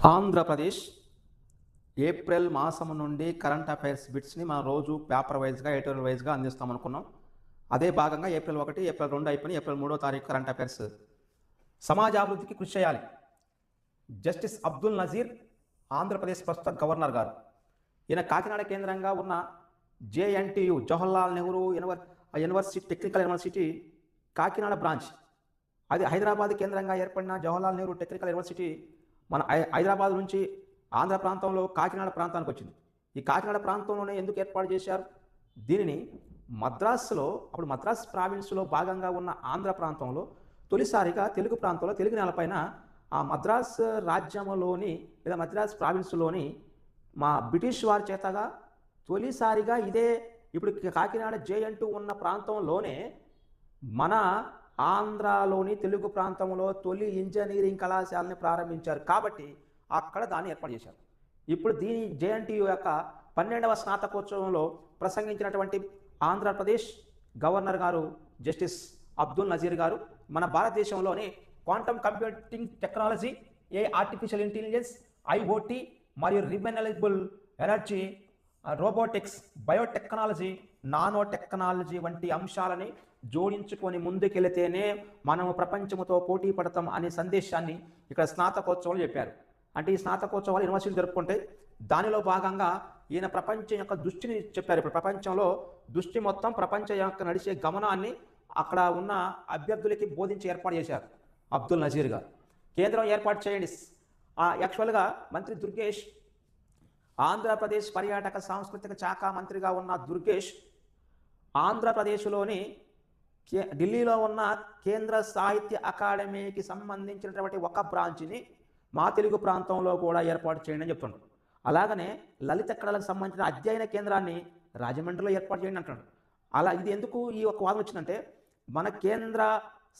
Andhra Pradesh April మాసం నుండి current affairs బిట్స్ని మనం రోజు పేపర్ వైజ్గా ఎడిటోరియల్ వైజ్గా అందిస్తాం అనుకున్నాం. అదే భాగంగా ఏప్రిల్ 1, ఏప్రిల్ 2 అయిపోయి ఏప్రిల్ 3వ తారీఖు కరెంట్ అఫైర్స్. సమాజాభివృద్ధికి కృషి చేయాలి. జస్టిస్ అబ్దుల్ నజీర్ ఆంధ్రప్రదేశ్ ప్రస్తుత గవర్నర్ గారు. ఈయన కాకినాడ కేంద్రంగా ఉన్న JNTU Jawaharlal Nehru university technical university Kakinada branch, అది హైదరాబాద్ కేంద్రంగా ఏర్పడిన జవహర్లాల్ నెహ్రూ టెక్నికల్ యూనివర్సిటీ మన హైదరాబాద్ నుంచి ఆంధ్ర ప్రాంతంలో కాకినాడ ప్రాంతానికి వచ్చింది. ఈ కాకినాడ ప్రాంతంలోనే ఎందుకు ఏర్పాటు చేశారు? దీనిని మద్రాసులో, అప్పుడు మద్రాస్ ప్రావిన్స్లో భాగంగా ఉన్న ఆంధ్ర ప్రాంతంలో తొలిసారిగా తెలుగు ప్రాంతంలో తెలుగు నేలపైన ఆ మద్రాస్ రాజ్యంలోని లేదా మద్రాస్ ప్రావిన్స్లోని మా బ్రిటిష్ వారి చేతగా తొలిసారిగా ఇదే ఇప్పుడు కాకినాడ జేఎన్టూ ఉన్న ప్రాంతంలోనే మన ఆంధ్రాలోని తెలుగు ప్రాంతంలో తొలి ఇంజనీరింగ్ కళాశాలని ప్రారంభించారు. కాబట్టి అక్కడ దాన్ని ఏర్పాటు చేశారు. ఇప్పుడు దీని జేఎన్టీయు యొక్క 12వ స్నాతకోత్సవంలో ప్రసంగించినటువంటి ఆంధ్రప్రదేశ్ గవర్నర్ గారు జస్టిస్ అబ్దుల్ నజీర్ గారు మన భారతదేశంలోని quantum computing technology, artificial intelligence, IoT మరియు renewable energy, robotics, biotechnology, nano technology వంటి అంశాలని జోడించుకొని ముందుకెళితేనే మనము ప్రపంచంతో పోటీ పడతాం అనే సందేశాన్ని ఇక్కడ స్నాతకోత్సవాలు చెప్పారు. అంటే ఈ స్నాతకోత్సవాలు యూనివర్సిటీలు జరుపుకుంటే దానిలో భాగంగా ఈయన ప్రపంచం యొక్క దృష్టిని చెప్పారు. ఇప్పుడు ప్రపంచంలో దృష్టి మొత్తం ప్రపంచం యొక్క నడిచే గమనాన్ని అక్కడ ఉన్న అభ్యర్థులకి బోధించి ఏర్పాటు చేశారు అబ్దుల్ నజీర్ గారు. కేంద్రం ఏర్పాటు చేయండి. యాక్చువల్గా మంత్రి దుర్గేష్, ఆంధ్రప్రదేశ్ పర్యాటక సాంస్కృతిక శాఖ మంత్రిగా ఉన్న దుర్గేష్ ఆంధ్రప్రదేశ్లోని ఢిల్లీలో ఉన్న కేంద్ర సాహిత్య అకాడమీకి సంబంధించినటువంటి ఒక బ్రాంచ్ని మా తెలుగు ప్రాంతంలో కూడా ఏర్పాటు చేయండి అని చెప్తున్నాడు. అలాగనే లలిత కళలకు సంబంధించిన అధ్యయన కేంద్రాన్ని రాజమండ్రిలో ఏర్పాటు చేయండి అంటున్నాడు. అలా ఇది ఎందుకు ఈ ఒక వాదన వచ్చిందంటే, మన కేంద్ర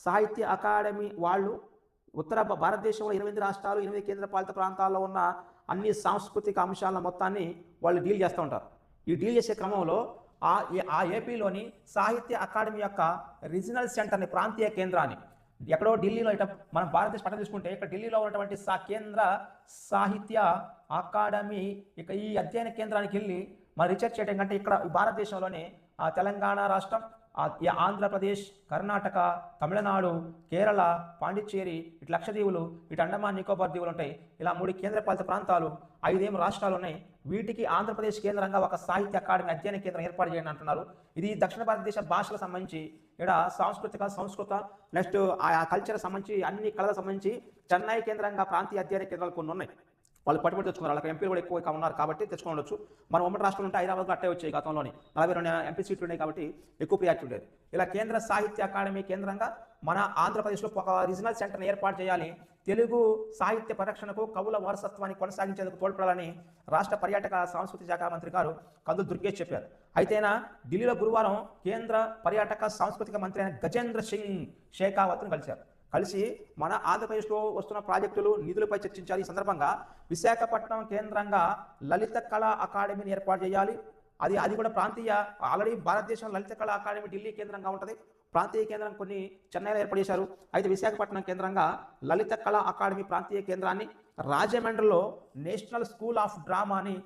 సాహిత్య అకాడమీ వాళ్ళు ఉత్తర భారతదేశంలో 8 రాష్ట్రాలు, 8 కేంద్రపాలిత ప్రాంతాల్లో ఉన్న అన్ని సాంస్కృతిక అంశాల మొత్తాన్ని వాళ్ళు డీల్ చేస్తూ ఉంటారు. ఈ డీల్ చేసే క్రమంలో ఆ ఏపీలోని సాహిత్య అకాడమీ యొక్క రీజనల్ సెంటర్ని, ప్రాంతీయ కేంద్రాన్ని ఎక్కడో ఢిల్లీలో, ఇట మనం భారతదేశ పట్టణం చూసుకుంటే ఇక్కడ ఢిల్లీలో ఉన్నటువంటి కేంద్ర సాహిత్య అకాడమీ ఇక ఈ అధ్యయన కేంద్రానికి వెళ్ళి మన రీసెర్చ్ చేయడం కంటే ఇక్కడ భారతదేశంలోనే తెలంగాణ రాష్ట్రం, ఆంధ్రప్రదేశ్, కర్ణాటక, తమిళనాడు, కేరళ, పాండిచ్చేరి, ఇటు లక్షద్వీపులు, ఇటు అండమాన్ నికోబార్ దీవులు ఉంటాయి. ఇలా 3 కేంద్రపాలిత ప్రాంతాలు, 5 రాష్ట్రాలు ఉన్నాయి. వీటికి ఆంధ్రప్రదేశ్ కేంద్రంగా ఒక సాహిత్య అకాడమీ అధ్యయన కేంద్రం ఏర్పాటు చేయండి అంటున్నారు. ఇది దక్షిణ భారతదేశ భాషలకు సంబంధించి, ఇక్కడ సాంస్కృతిక, సంస్కృత, నెక్స్ట్ ఆ కల్చర్ సంబంధించి, అన్ని కళలకు సంబంధించి చెన్నై కేంద్రంగా ప్రాంతీయ అధ్యయన కేంద్రాలు కొన్ని ఉన్నాయి. వాళ్ళు పట్టుబడి తెచ్చుకున్నారు. వాళ్ళకి ఎంపీలు కూడా ఎక్కువ ఉన్నారు కాబట్టి తెచ్చుకోవచ్చు. మన ఉమ్మడి రాష్ట్రం ఉంటే హైదరాబాద్లో అట్టే వచ్చాయి. గతంలోని 42 ఎంపీ సీట్లు ఉన్నాయి కాబట్టి ఎక్కువ ప్రియారిటీ ఉండేది. ఇలా కేంద్ర సాహిత్య అకాడమీ కేంద్రంగా మన ఆంధ్రప్రదేశ్లో ఒక రీజనల్ సెంటర్ని ఏర్పాటు చేయాలి. తెలుగు సాహిత్య పరిరక్షణకు, కవుల వారసత్వాన్ని కొనసాగించేందుకు తోడ్పడాలని రాష్ట్ర పర్యాటక సాంస్కృతిక శాఖ మంత్రి గారు కందులు దుర్గేష్ చెప్పారు. అయితేనా ఢిల్లీలో గురువారం కేంద్ర పర్యాటక సాంస్కృతిక మంత్రి అయిన గజేంద్ర సింగ్ షేకావత్ను కలిసి మన ఆంధ్రప్రదేశ్లో వస్తున్న ప్రాజెక్టులు, నిధులపై చర్చించారు. ఈ సందర్భంగా విశాఖపట్నం కేంద్రంగా లలిత కళా అకాడమీని ఏర్పాటు చేయాలి. అది కూడా ప్రాంతీయ, ఆల్రెడీ భారతదేశంలో లలిత కళా అకాడమీ ఢిల్లీ కేంద్రంగా ఉంటుంది. ప్రాంతీయ కేంద్రం కొన్ని చెన్నైలో ఏర్పాటు చేశారు. అయితే విశాఖపట్నం కేంద్రంగా లలిత కళా అకాడమీ ప్రాంతీయ కేంద్రాన్ని, రాజమండ్రిలో నేషనల్ స్కూల్ ఆఫ్ డ్రామాని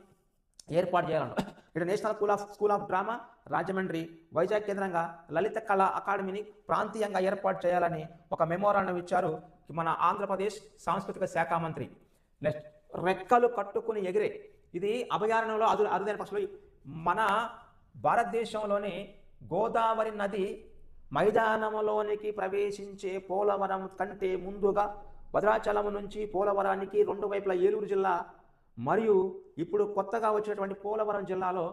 ఏర్పాటు చేయాలంట. ఇక్కడ national school of drama Rajahmundry, Vizag కేంద్రంగా లలిత కళా అకాడమీని ప్రాంతీయంగా ఏర్పాటు చేయాలని ఒక మెమోరాండం ఇచ్చారు మన ఆంధ్రప్రదేశ్ సాంస్కృతిక శాఖ మంత్రి. నెక్స్ట్, రెక్కలు కట్టుకుని ఎగిరే, ఇది అభయారణ్యంలో అరుదైన పక్షులు. మన భారతదేశంలోని గోదావరి నది మైదానంలోనికి ప్రవేశించే పోలవరం కంటే ముందుగా భద్రాచలం నుంచి పోలవరానికి 2 వైపుల ఏలూరు జిల్లా మరియు ఇప్పుడు కొత్తగా వచ్చినటువంటి పోలవరం జిల్లాలో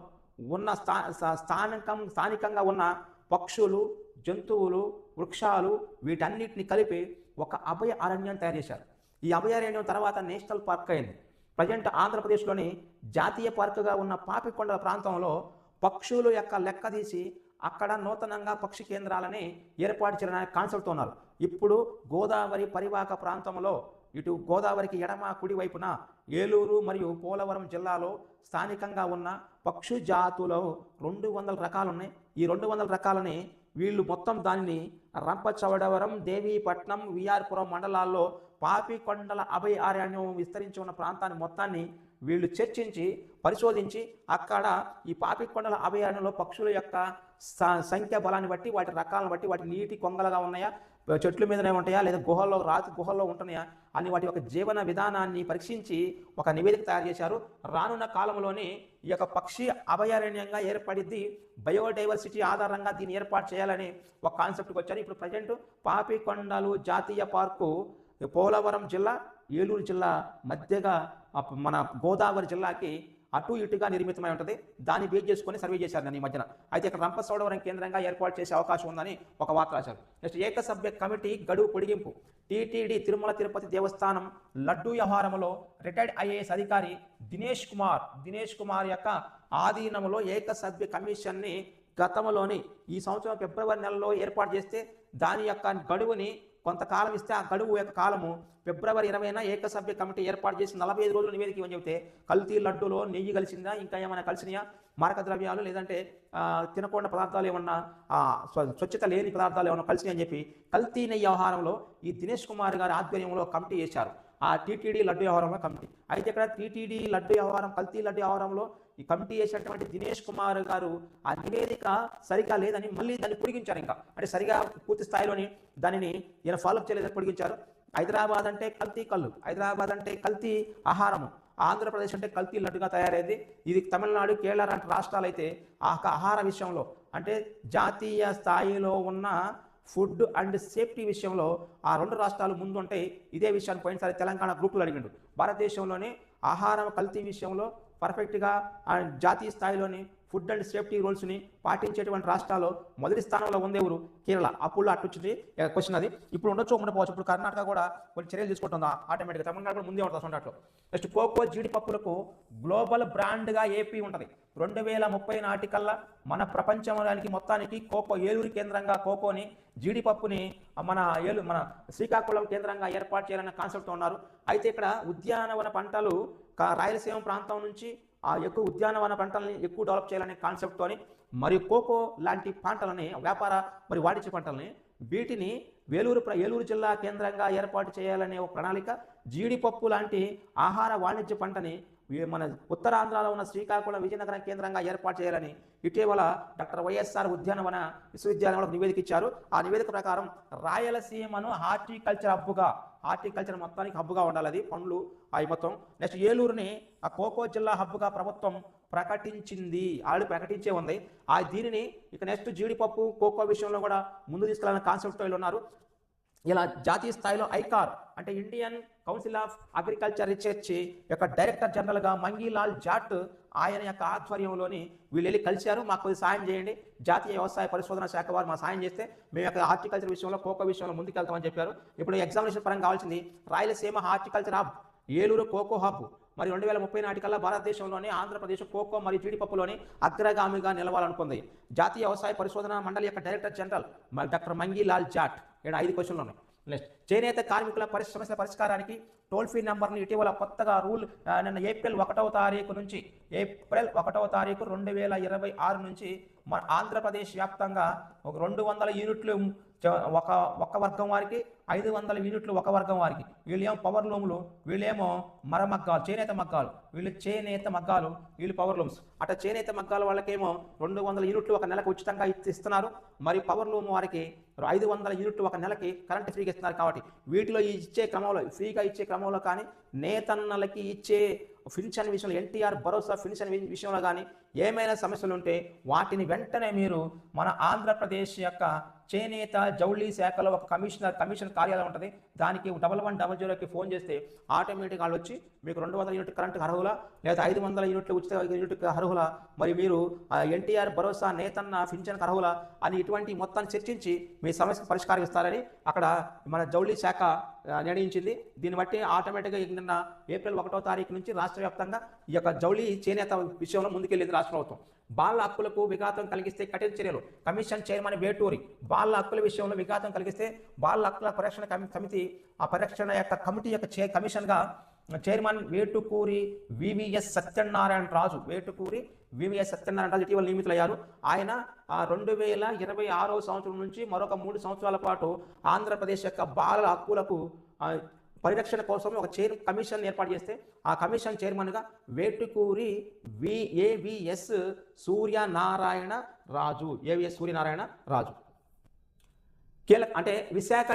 ఉన్న స్థానికంగా ఉన్న పక్షులు, జంతువులు, వృక్షాలు వీటన్నిటిని కలిపి ఒక అభయ అరణ్యం తయారు చేశారు. ఈ అభయారణ్యం తర్వాత నేషనల్ పార్క్ అయింది. ప్రజెంట్ ఆంధ్రప్రదేశ్లోని జాతీయ పార్కుగా ఉన్న పాపికొండల ప్రాంతంలో పక్షుల యొక్క లెక్క తీసి అక్కడ నూతనంగా పక్షి కేంద్రాలని ఏర్పాటు చేయడానికి కాన్సెప్ట్తో ఉన్నారు. ఇప్పుడు గోదావరి పరివాహక ప్రాంతంలో ఇటు గోదావరికి ఎడమ కుడి వైపున ఏలూరు మరియు పోలవరం జిల్లాలో స్థానికంగా ఉన్న పక్షు జాతులో 200 రకాలు ఉన్నాయి. ఈ 200 రకాలని వీళ్ళు మొత్తం దానిని రంపచోడవరం, దేవీపట్నం, విఆర్పురం మండలాల్లో పాపికొండల అభయారణ్యం విస్తరించి ఉన్న ప్రాంతాన్ని మొత్తాన్ని వీళ్ళు చర్చించి పరిశోధించి అక్కడ ఈ పాపికొండల అభయారణ్యంలో పక్షుల యొక్క సంఖ్య బలాన్ని బట్టి వాటి రకాలను బట్టి వాటి నీటి కొంగలుగా ఉన్నాయా, చెట్ల మీదనే ఉంటాయా, లేదా గుహల్లో రాతి గుహల్లో ఉంటున్నాయా అని వాటి యొక్క జీవన విధానాన్ని పరీక్షించి ఒక నివేదిక తయారు చేశారు. రానున్న కాలంలోని ఈ యొక్క పక్షి అభయారణ్యంగా ఏర్పడిద్ది, బయోడైవర్సిటీ ఆధారంగా దీన్ని ఏర్పాటు చేయాలని ఒక కాన్సెప్ట్కి వచ్చారు. ఇప్పుడు ప్రజెంట్ పాపికొండలు జాతీయ పార్కు పోలవరం జిల్లా, ఏలూరు జిల్లా మధ్యగా మన గోదావరి జిల్లాకి అటు ఇటుగా నిర్మితమై ఉంటుంది. దాన్ని బేస్ చేసుకొని సర్వే చేశారు నేను ఈ మధ్యన. అయితే ఇక్కడ రంపచోడవరం కేంద్రంగా ఏర్పాటు చేసే అవకాశం ఉందని ఒక వార్త రాశారు. నెక్స్ట్ ఏకసభ్య కమిటీ గడువు పొడిగింపు. టీటీడీ తిరుమల తిరుపతి దేవస్థానం లడ్డూ వ్యవహారంలో రిటైర్డ్ ఐఏఎస్ అధికారి దినేష్ కుమార్ యొక్క ఆధీనంలో ఏకసభ్య కమిషన్ని గతంలోని ఈ సంవత్సరం ఫిబ్రవరి నెలలో ఏర్పాటు చేస్తే దాని యొక్క గడువుని కొంతకాలం ఇస్తే ఆ గడువు యొక్క కాలము ఫిబ్రవరి 20న ఏకసభ్య కమిటీ ఏర్పాటు చేసి 45 రోజులు నివేదిక ఇవ్వని చెబితే కల్తీ లడ్డూలో నెయ్యి కలిసిందా, ఇంకా ఏమైనా కలిసినాయా, మారక ద్రవ్యాలు లేదంటే తినకుండా పదార్థాలు ఏమన్నా స్వచ్ఛత లేని పదార్థాలు ఏమన్నా కలిసినాయి అని చెప్పి కల్తీ నెయ్యి వ్యవహారంలో ఈ దినేష్ కుమార్ గారి ఆధ్వర్యంలో కమిటీ చేశారు. ఆ టీటీడీ లడ్డు వ్యవహారంలో కమిటీ. అయితే ఇక్కడ టీటీడీ లడ్డు వ్యవహారం, కల్తీ లడ్డు వ్యవహారంలో ఈ కమిటీ చేసినటువంటి దినేష్ కుమార్ గారు ఆ నివేదిక సరిగా లేదని మళ్ళీ దాన్ని పొడిగించారు. ఇంకా అంటే సరిగా పూర్తి స్థాయిలోని దానిని ఈయన ఫాలోఅప్ చేయలేదని పొడిగించారు. హైదరాబాద్ అంటే కల్తీ కళ్ళు, హైదరాబాద్ అంటే కల్తీ ఆహారము, ఆంధ్రప్రదేశ్ అంటే కల్తీ లడ్డుగా తయారైంది. ఇది తమిళనాడు, కేరళ లాంటి రాష్ట్రాలు అయితే ఆహార విషయంలో అంటే జాతీయ స్థాయిలో ఉన్న ఫుడ్ అండ్ సేఫ్టీ విషయంలో ఆ రెండు రాష్ట్రాలు ముందుంటాయి. ఇదే విషయాన్ని పోయినసారి తెలంగాణ గ్రూపులు అడిగిండు. భారతదేశంలోనే ఆహారం కల్తీ విషయంలో పర్ఫెక్ట్గా జాతీయ స్థాయిలోని ఫుడ్ అండ్ సేఫ్టీ రూల్స్ని పాటించేటువంటి రాష్ట్రాల్లో మొదటి స్థానంలో ఉంది ఎవరు? కేరళ. అప్పుడు అటు వచ్చింది క్వశ్చన్. అది ఇప్పుడు ఉండొచ్చు, ఉండకపోవచ్చు. ఇప్పుడు కర్ణాటక కూడా కొన్ని చర్యలు తీసుకుంటుందా ఆటోమేటిక్గా, తమిళనాడు కూడా ముందే ఉంటుంది అన్నట్లు. నెక్స్ట్ కోకో జీడిపప్పులకు గ్లోబల్ బ్రాండ్గా ఏపీ ఉంటుంది. 2030 నాటికల్లా మన ప్రపంచంలోనికి మొత్తానికి కోకో, ఏలూరు కేంద్రంగా కోకోని, జీడిపప్పుని మన శ్రీకాకుళం కేంద్రంగా ఏర్పాటు చేయాలనే కాన్సెప్ట్తో ఉన్నారు. అయితే ఇక్కడ ఉద్యానవన పంటలు రాయలసీమ ప్రాంతం నుంచి ఎక్కువ ఉద్యానవన పంటలని ఎక్కువ డెవలప్ చేయాలనే కాన్సెప్ట్తోని మరియు కోకో లాంటి పంటలని వ్యాపార మరియు వాణిజ్య పంటలని వీటిని ఏలూరు జిల్లా కేంద్రంగా ఏర్పాటు చేయాలనే ఒక ప్రణాళిక. జీడిపప్పు లాంటి ఆహార వాణిజ్య పంటని మన ఉత్తరాంధ్రలో ఉన్న శ్రీకాకుళం, విజయనగరం కేంద్రంగా ఏర్పాటు చేయాలని ఇటీవల డాక్టర్ వైఎస్ఆర్ ఉద్యానవన విశ్వవిద్యాలయంలో నివేదిక ఇచ్చారు. ఆ నివేదిక ప్రకారం రాయలసీమను హార్టికల్చర్ మొత్తానికి హబ్బుగా ఉండాలి. అది పండ్లు అవి మొత్తం. నెక్స్ట్ ఏలూరుని ఆ కోకో జిల్లా హబ్బుగా ప్రభుత్వం ప్రకటించింది, ఆల్రెడీ ప్రకటించే ఉంది. దీనిని ఇక నెక్స్ట్ జీడిపప్పు, కోకో విషయంలో కూడా ముందు తీసుకెళ్లాలనే కాన్సెప్ట్తో ఉన్నారు. ఇలా జాతీయ స్థాయిలో ఐకార్ అంటే Indian council of agriculture research యొక్క డైరెక్టర్ జనరల్గా మంగీలాల్ జాట్ ఆయన యొక్క ఆధ్వర్యంలోని వీళ్ళు వెళ్ళి కలిశారు. మాకు కొద్ది సాయం చేయండి, జాతీయ వ్యవసాయ పరిశోధన శాఖ వారు మా సాయం చేస్తే మేము యొక్క హార్టికల్చర్ విషయంలో, కోకో విషయంలో ముందుకెళ్తామని చెప్పారు. ఇప్పుడు ఎగ్జామినేషన్ పరంగా కావాల్సింది Rayalaseema horticulture hub, Eluru cocoa hub. మరి 2030 నాటికల్లా భారతదేశంలోని ఆంధ్రప్రదేశ్ కోకో మరియు జీడిపప్పులోని అగ్రగామిగా నిలవాలనుకుంది. జాతీయ వ్యవసాయ పరిశోధన మండలి యొక్క director general doctor Mangilal Jat. ఇక్కడ 5 క్వశ్చన్లు ఉన్నాయి. నెక్స్ట్ చేనేత కార్మికుల సమస్యల పరిష్కారానికి టోల్ ఫ్రీ నెంబర్ని ఇటీవల కొత్తగా నిన్న ఏప్రిల్ 1వ తారీఖు నుంచి 2026 నుంచి మన ఆంధ్రప్రదేశ్ వ్యాప్తంగా ఒక 200 యూనిట్లు ఒక వర్గం వారికి, 500 యూనిట్లు ఒక వర్గం వారికి. వీళ్ళేమో పవర్ లూములు, వీళ్ళేమో మరమగ్గాలు, చేనేత మగ్గాలు. వీళ్ళు పవర్ లూమ్స్. అట్లా చేనేత మగ్గాల వాళ్ళకేమో 200 యూనిట్లు ఒక నెలకు ఉచితంగా ఇస్తున్నారు. మరియు పవర్ లూమ్ వారికి 500 యూనిట్లు ఒక నెలకి కరెంట్ ఫ్రీగా ఇస్తున్నారు. కాబట్టి వీటిలో ఫ్రీగా ఇచ్చే క్రమంలో కానీ, నేతన్నలకి ఇచ్చే పెన్షన్ విషయంలో, ఎన్టీఆర్ భరోసా పెన్షన్ విషయంలో కానీ ఏమైనా సమస్యలు ఉంటే వాటిని వెంటనే మీరు మన ఆంధ్రప్రదేశ్ యొక్క చేనేత జౌళి శాఖలో ఒక కమిషన్ కార్యాలయం ఉంటుంది. దానికి 1100కి ఫోన్ చేస్తే ఆటోమేటిక్గా వాళ్ళు వచ్చి మీకు 200 యూనిట్ కరెంటుకు అర్హులా, లేదా 500 యూనిట్లు ఉచిత యూనిట్కి అర్హులా, మరి మీరు ఎన్టీఆర్ భరోసా నేతన్న పెన్షన్కి అర్హులా అని ఇటువంటి మొత్తాన్ని చర్చించి మీ సమస్యకు పరిష్కారం ఇస్తారని అక్కడ మన జౌళి శాఖ నిర్ణయించింది. దీన్ని బట్టి ఆటోమేటిక్గా నిన్న ఏప్రిల్ 1వ తారీఖు నుంచి రాష్ట్ర వ్యాప్తంగా ఈ యొక్క జౌళి చేనేత విషయంలో ముందుకెళ్ళింది రాష్ట్ర ప్రభుత్వం. బాల హక్కులకు విఘాతం కలిగిస్తే కఠిన చర్యలు. కమిషన్ చైర్మన్ వేటూరి బాల హక్కుల విషయంలో విఘాతం కలిగిస్తే బాల హక్కుల పరిరక్షణ సమితి ఆ పరిరక్షణ యొక్క కమిటీ యొక్క కమిషన్గా చైర్మన్ వేటుకూరి వివిఎస్ సత్యనారాయణ రాజు ఇటీవల నియమితులయ్యారు. ఆయన 2026 సంవత్సరం నుంచి మరొక 3 సంవత్సరాల పాటు ఆంధ్రప్రదేశ్ యొక్క బాల హక్కులకు పరిరక్షణ కోసం ఒక కమిషన్ ఏర్పాటు చేస్తే ఆ కమిషన్ చైర్మన్గా వేటుకూరి ఏవిఎస్ సూర్యనారాయణ రాజు. ఏవిఎస్ సూర్యనారాయణ రాజు కీలక అంటే విశాఖ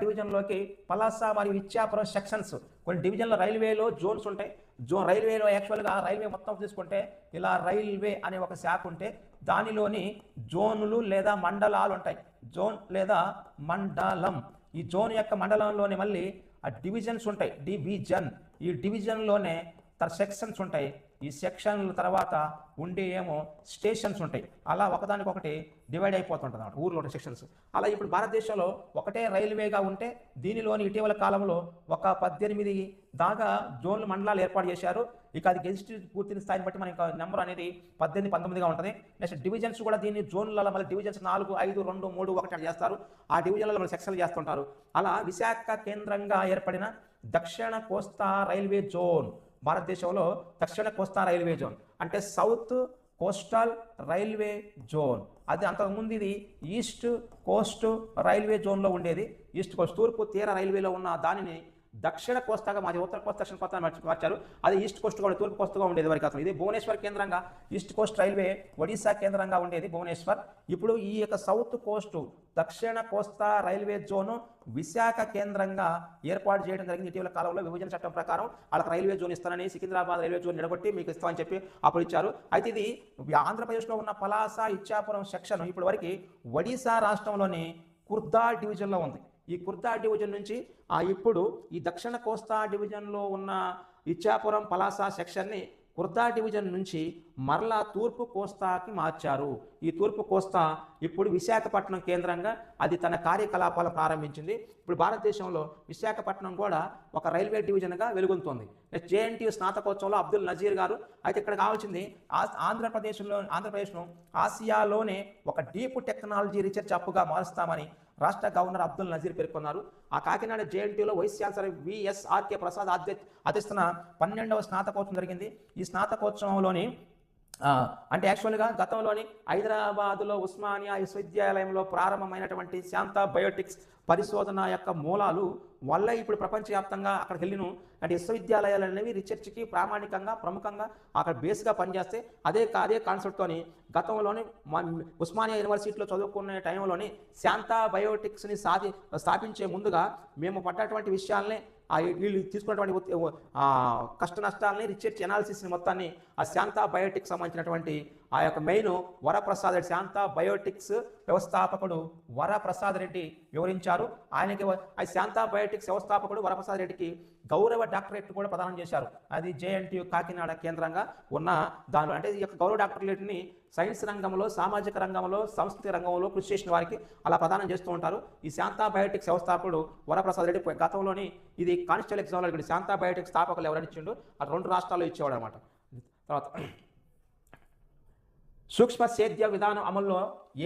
డివిజన్లోకి పలాస మరియు ఇచ్చాపురం సెక్షన్స్, కొన్ని డివిజన్లో రైల్వేలో జోన్స్ ఉంటాయి. రైల్వేలో యాక్చువల్గా రైల్వే మొత్తం తీసుకుంటే ఇలా రైల్వే అనే ఒక శాఖ ఉంటే దానిలోని జోన్లు లేదా మండలాలు ఉంటాయి. జోన్ లేదా మండలం. ఈ జోన్ యొక్క మండలంలోనే మళ్ళీ ఆ డివిజన్స్ ఉంటాయి. ఈ డివిజన్లోనే సెక్షన్స్ ఉంటాయి. ఈ సెక్షన్ల తర్వాత ఉండే ఏమో స్టేషన్స్ ఉంటాయి. అలా ఒకదానికొకటి డివైడ్ అయిపోతుంటుంది అన్నమాట ఊర్లో సెక్షన్స్. అలా ఇప్పుడు భారతదేశంలో ఒకటే రైల్వేగా ఉంటే దీనిలోని ఇటీవల కాలంలో ఒక 18 దాకా జోన్లు మండలాలు ఏర్పాటు చేశారు. ఇక అది గెజిట్ పూర్తి స్థాయిని బట్టి మనకి నెంబర్ అనేది 18, 19గా ఉంటుంది. నెక్స్ట్ డివిజన్స్ కూడా దీన్ని జోన్లలో మళ్ళీ డివిజన్స్ 4, 5, 2, 3, 1 చేస్తారు. ఆ డివిజన్లలో మళ్ళీ సెక్షన్లు చేస్తుంటారు. అలా విశాఖ కేంద్రంగా ఏర్పడిన దక్షిణ కోస్తా రైల్వే జోన్, భారతదేశంలో దక్షిణ కోస్తా రైల్వే జోన్ అంటే సౌత్ కోస్టల్ రైల్వే జోన్. అది అంతకుముందు ఇది ఈస్ట్ కోస్ట్ రైల్వే జోన్లో ఉండేది. ఈస్ట్ కోస్ట్ తూర్పు తీర రైల్వేలో ఉన్న దానిని దక్షిణ కోస్తాగా మాది ఉత్తర కోస్తా దక్షిణ కోస్తా మార్చారు. అది ఈస్ట్ కోస్ట్గా ఉండేది, తూర్పు కోస్ట్గా ఉండేది వరకు. అసలు ఇది భువనేశ్వర్ కేంద్రంగా ఈస్ట్ కోస్ట్ రైల్వే ఒడిశా కేంద్రంగా ఉండేది భువనేశ్వర్. ఇప్పుడు ఈ యొక్క సౌత్ కోస్ట్ దక్షిణ కోస్తా రైల్వే జోను విశాఖ కేంద్రంగా ఏర్పాటు చేయడం జరిగింది. ఇటీవల కాలంలో విభజన చట్టం ప్రకారం వాళ్ళకి రైల్వే జోన్ ఇస్తానని, సికింద్రాబాద్ రైల్వే జోన్ నిలబెట్టి మీకు ఇస్తామని చెప్పి అప్పుడు ఇచ్చారు. అయితే ఇది ఆంధ్రప్రదేశ్లో ఉన్న పలాస ఇచ్చాపురం సెక్షన్ ఇప్పటి వరకు ఒడిశా రాష్ట్రంలోని కుర్దా డివిజన్లో ఉంది. ఈ కుర్దా డివిజన్ నుంచి ఇప్పుడు ఈ దక్షిణ కోస్తా డివిజన్లో ఉన్న ఇచ్చాపురం పలాస సెక్షన్ని కుర్దా డివిజన్ నుంచి మరలా తూర్పు కోస్తాకి మార్చారు. ఈ తూర్పు కోస్తా ఇప్పుడు విశాఖపట్నం కేంద్రంగా అది తన కార్యకలాపాలు ప్రారంభించింది. ఇప్పుడు భారతదేశంలో విశాఖపట్నం కూడా ఒక రైల్వే డివిజన్గా వెలుగొందుతోంది. జేఎన్టీయూ స్నాతకోత్సవంలో అబ్దుల్ నజీర్ గారు అయితే ఇక్కడ కావాల్సింది ఆంధ్రప్రదేశ్ను ఆసియాలోనే ఒక డీప్ టెక్నాలజీ రీసెర్చ్ హబ్గా మారుస్తామని రాష్ట్ర గవర్నర్ అబ్దుల్ నజీర్ పేర్కొన్నారు. ఆ Kakinada జేఎన్టీయూలో vice chancellor VSRK Prasad అధ్యక్షతన 12వ స్నాతకోత్సవం జరిగింది. ఈ స్నాతకోత్సవంలోని అంటే యాక్చువల్గా గతంలోని హైదరాబాదులో ఉస్మానియా విశ్వవిద్యాలయంలో ప్రారంభమైనటువంటి శాంతా బయోటిక్స్ పరిశోధన యొక్క మూలాలు వల్ల ఇప్పుడు ప్రపంచవ్యాప్తంగా అక్కడికి వెళ్ళిన అంటే విశ్వవిద్యాలయాలు అనేవి రీసెర్చ్కి ప్రామాణికంగా ప్రముఖంగా అక్కడ బేస్గా పనిచేస్తే అదే కాన్సెప్ట్తోని గతంలోని ఉస్మానియా యూనివర్సిటీలో చదువుకునే టైంలోని శాంతా బయోటిక్స్ని స్థాపించే ముందుగా మేము పడ్డటువంటి విషయాల్ని వీళ్ళు తీసుకున్నటువంటి కష్ట నష్టాలని రీసెర్చ్ అనాలిసిస్ని మొత్తాన్ని ఆ శాంతా బయోటిక్స్ సంబంధించినటువంటి ఆ యొక్క మెయిన్ వరప్రసాద్ రెడ్డి, శాంతా బయోటిక్స్ వ్యవస్థాపకుడు వరప్రసాద్ రెడ్డి వివరించారు. ఆయనకి ఆ శాంతా బయోటిక్స్ వ్యవస్థాపకుడు వరప్రసాద్ రెడ్డికి గౌరవ డాక్టరేట్ కూడా ప్రదానం చేశారు. అది జేఎన్టీయూ కాకినాడ కేంద్రంగా ఉన్న దానిలో అంటే ఈ యొక్క గౌరవ డాక్టరేట్ని సైన్స్ రంగంలో, సామాజిక రంగంలో, సంస్కృతి రంగంలో కృషి చేసిన వారికి అలా ప్రదానం చేస్తూ ఉంటారు. ఈ శాంతా బయోటిక్స్ వ్యవస్థాపకుడు వరప్రసాద్ రెడ్డి గతంలోని ఇది కానిస్టేబుల్ ఎగ్జామ్లో శాంతా బయోటిక్స్ స్థాపకులు ఎవరైనా ఇచ్చిండు అది 2 రాష్ట్రాల్లో ఇచ్చేవాడు అనమాట. తర్వాత సూక్ష్మ సేద్య విధానం అమల్లో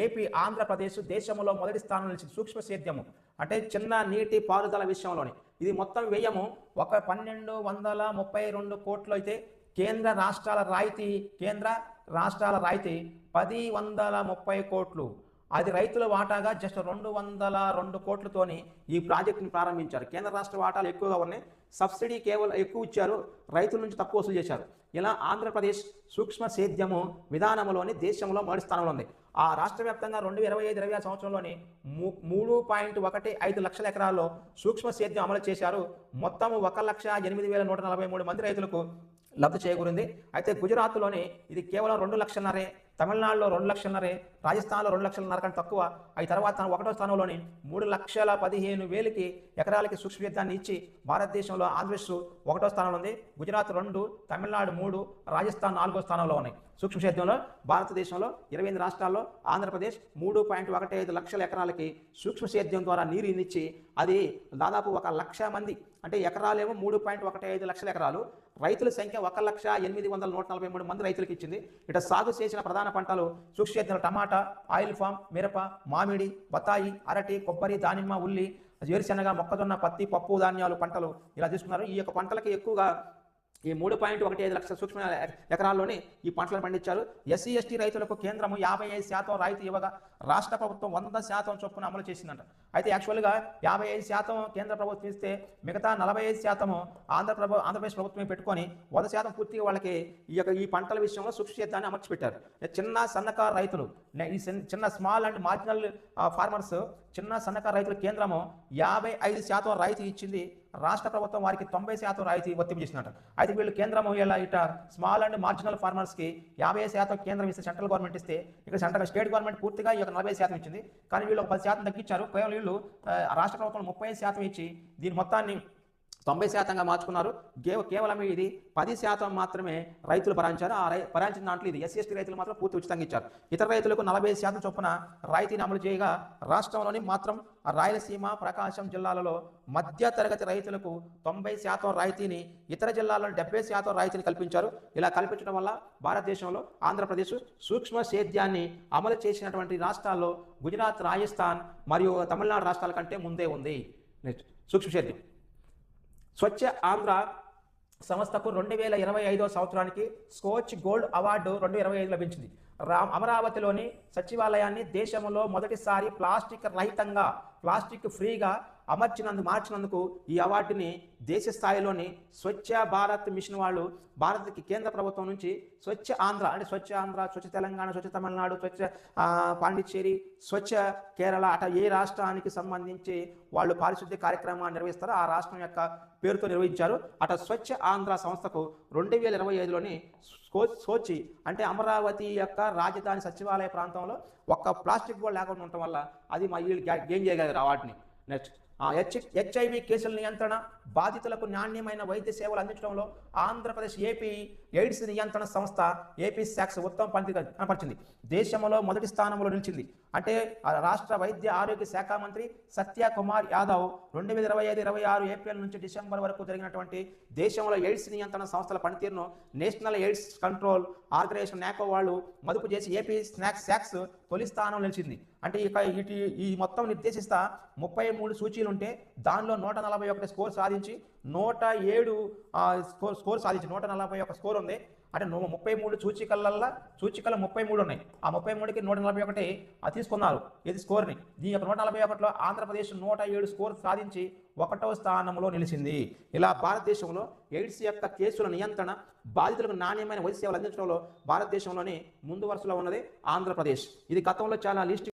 ఏపీ, ఆంధ్రప్రదేశ్ దేశంలో మొదటి స్థానం నిలిచింది. సూక్ష్మ సేద్యము అంటే చిన్న నీటి పారుదల విషయంలోని ఇది మొత్తం వ్యయము 1232 కోట్లు అయితే కేంద్ర రాష్ట్రాల రాయితీ 1030 కోట్లు. అది రైతుల వాటాగా జస్ట్ 202 కోట్లతోని ఈ ప్రాజెక్టుని ప్రారంభించారు. కేంద్ర రాష్ట్ర వాటాలు ఎక్కువగా ఉన్నాయి, సబ్సిడీ కేవలం ఎక్కువ ఇచ్చారు, రైతుల నుంచి తక్కువ వసూలు చేశారు. ఇలా ఆంధ్రప్రదేశ్ సూక్ష్మ సేద్యము విధానంలోని దేశంలో మొదటి స్థానంలో ఉంది. ఆ రాష్ట్ర వ్యాప్తంగా 2025-26 సంవత్సరంలోని 3.15 లక్షల ఎకరాల్లో సూక్ష్మ సేద్యం అమలు చేశారు. మొత్తం 1,08,143 మంది రైతులకు లబ్ధి చేకూరింది. అయితే గుజరాత్లోని ఇది కేవలం 2 లక్షలన్నరే, తమిళనాడులో 2 లక్షలన్నరే, రాజస్థాన్లో 2 లక్షలన్నర కంటే తక్కువ. అవి తర్వాత 1వ స్థానంలోని 3,15,000 ఎకరాలకి సూక్ష్మ సేద్యాన్ని ఇచ్చి భారతదేశంలో ఆంధ్రప్రదేశ్ 1వ స్థానంలో ఉంది. గుజరాత్ 2, తమిళనాడు 3, రాజస్థాన్ 4వ స్థానంలో ఉన్నాయి. సూక్ష్మ సేద్యంలో భారతదేశంలో 28 రాష్ట్రాల్లో ఆంధ్రప్రదేశ్ 3.15 లక్షల ఎకరాలకి సూక్ష్మ సేద్యం ద్వారా నీరు ఇచ్చి అది దాదాపు 1 లక్ష మంది అంటే ఎకరాలేమో 3.15 లక్షల ఎకరాలు, రైతుల సంఖ్య 1,08,143 మంది రైతులకు ఇచ్చింది. ఇట సాగు చేసిన ప్రధాన పంటలు సూక్ష్మ సేద్యంలో టమాటా, ఆయిల్ ఫామ్, మిరప, మామిడి, బత్తాయి, అరటి, కొబ్బరి, దానిమ్మ, ఉల్లి, వేరుశెనగ, మొక్కజొన్న, పత్తి, పప్పు ధాన్యాలు పంటలు ఇలా తీసుకున్నారు. ఈ యొక్క పంటలకి ఎక్కువగా ఈ 3.15 లక్షల సూక్ష్మ ఎకరాల్లోని ఈ పంటలను పండించారు. ఎస్సీ ఎస్టీ రైతులకు కేంద్రము 55% రాయితీ ఇవ్వగా రాష్ట్ర ప్రభుత్వం 100% చొప్పున అమలు చేసిందంట. అయితే యాక్చువల్గా 55% కేంద్ర ప్రభుత్వం ఇస్తే మిగతా 45% ఆంధ్రప్రదేశ్ ప్రభుత్వమే పెట్టుకొని 100% పూర్తిగా వాళ్ళకి ఈ పంటల విషయంలో సూక్ష్మ సేద్యాన్ని అమర్చి పెట్టారు. చిన్న సన్నకారు రైతులు, ఈ చిన్న స్మాల్ అండ్ మార్జినల్ ఫార్మర్స్, చిన్న సన్నకారు రైతులు కేంద్రము 55% రాయితీ ఇచ్చింది. రాష్ట్ర ప్రభుత్వం వారికి 90% రాయితీ వర్తింపజేసినట్టు. అయితే వీళ్ళు కేంద్రం ఇలా స్మాల్ అండ్ మార్జినల్ ఫార్మర్స్కి 50% కేంద్రం ఇస్తే, సెంట్రల్ గవర్నమెంట్ ఇస్తే, ఇక్కడ స్టేట్ గవర్నమెంట్ పూర్తిగా 40% ఇచ్చింది. కానీ వీళ్ళు 10% తగ్గించారు. కేవలం వీళ్ళు రాష్ట్ర ప్రభుత్వం 35% ఇచ్చి దీని మొత్తాన్ని 90%గా మార్చుకున్నారు. కేవలం ఇది 10% మాత్రమే రైతులు భరించారు. భరించిన దాంట్లో ఇది ఎస్సీ ఎస్టీ రైతులు మాత్రం పూర్తి ఉచితంగా ఇచ్చారు. ఇతర రైతులకు 40% చొప్పున రాయితీని అమలు చేయగా రాష్ట్రంలోని మాత్రం రాయలసీమ, ప్రకాశం జిల్లాలలో మధ్య తరగతి రైతులకు 90% రాయితీని, ఇతర జిల్లాల్లో 70% రాయితీని కల్పించారు. ఇలా కల్పించడం వల్ల భారతదేశంలో ఆంధ్రప్రదేశ్ సూక్ష్మ సేద్యాన్ని అమలు చేసినటువంటి రాష్ట్రాల్లో గుజరాత్, రాజస్థాన్ మరియు తమిళనాడు రాష్ట్రాల కంటే ముందే ఉంది నెక్స్ట్ సూక్ష్మ సేద్యం. స్వచ్ఛ ఆంధ్ర సంస్థకు 2025 సంవత్సరానికి స్కోచ్ గోల్డ్ అవార్డు 2025 లభించింది. అమరావతిలోని సచివాలయాన్ని దేశంలో మొదటిసారి ప్లాస్టిక్ రహితంగా, ప్లాస్టిక్ ఫ్రీగా మార్చినందుకు ఈ అవార్డుని దేశ స్థాయిలోని స్వచ్ఛ భారత్ మిషన్ వాళ్ళు భారత్కి కేంద్ర ప్రభుత్వం నుంచి స్వచ్ఛ ఆంధ్ర అంటే స్వచ్ఛ ఆంధ్ర, స్వచ్ఛ తెలంగాణ, స్వచ్ఛ తమిళనాడు, స్వచ్ఛ పాండిచ్చేరి, స్వచ్ఛ కేరళ అట ఏ రాష్ట్రానికి సంబంధించి వాళ్ళు పారిశుద్ధ్య కార్యక్రమాన్ని నిర్వహిస్తారో ఆ రాష్ట్రం యొక్క పేరుతో నిర్వహించారు. అట స్వచ్ఛ ఆంధ్ర సంస్థకు 2025లోని సోచి అంటే అమరావతి యొక్క రాజధాని సచివాలయ ప్రాంతంలో ఒక్క ప్లాస్టిక్ కూడా లేకుండా ఉండటం వల్ల అది మా వీళ్ళు గెయిన్ చేయగలిగారు అవార్డుని. నెక్స్ట్ హెచ్ఐవి కేసుల నియంత్రణ, బాధితులకు నాణ్యమైన వైద్య సేవలు అందించడంలో ఆంధ్రప్రదేశ్ ఏపీ ఎయిడ్స్ నియంత్రణ సంస్థ ఏపీ శాక్స్ ఉత్తమ పనితీరు కనపరిచింది. దేశంలో మొదటి స్థానంలో నిలిచింది. అంటే రాష్ట్ర వైద్య ఆరోగ్య శాఖ మంత్రి సత్యకుమార్ యాదవ్ 2025-26 ఏప్రిల్ నుంచి డిసెంబర్ వరకు జరిగినటువంటి దేశంలో ఎయిడ్స్ నియంత్రణ సంస్థల పనితీరును నేషనల్ ఎయిడ్స్ కంట్రోల్ ఆర్గనైజేషన్ నాకో వాళ్ళు మదుపు చేసి ఏపీ శాక్స్ తొలి స్థానం నిలిచింది. అంటే ఈ మొత్తం నిర్దేశిస్తా 33 సూచీలు ఉంటే దానిలో 141 స్కోర్ సాధించి 107 స్కోర్ సాధించి 141 స్కోర్ ఉంది. అంటే 33 సూచికలలో 33 ఉన్నాయి. ఆ 33కి 141 తీసుకున్నారు ఇది స్కోర్ని. దీని యొక్క 141లో ఆంధ్రప్రదేశ్ 107 స్కోర్ సాధించి 1వ స్థానంలో నిలిచింది. ఇలా భారతదేశంలో ఎయిడ్స్ యొక్క కేసుల నియంత్రణ, బాధితులకు నాణ్యమైన వైద్య సేవలు అందించడంలో భారతదేశంలోని ముందు వరుసలో ఉన్నది ఆంధ్రప్రదేశ్. ఇది గతంలో చాలా లిస్ట్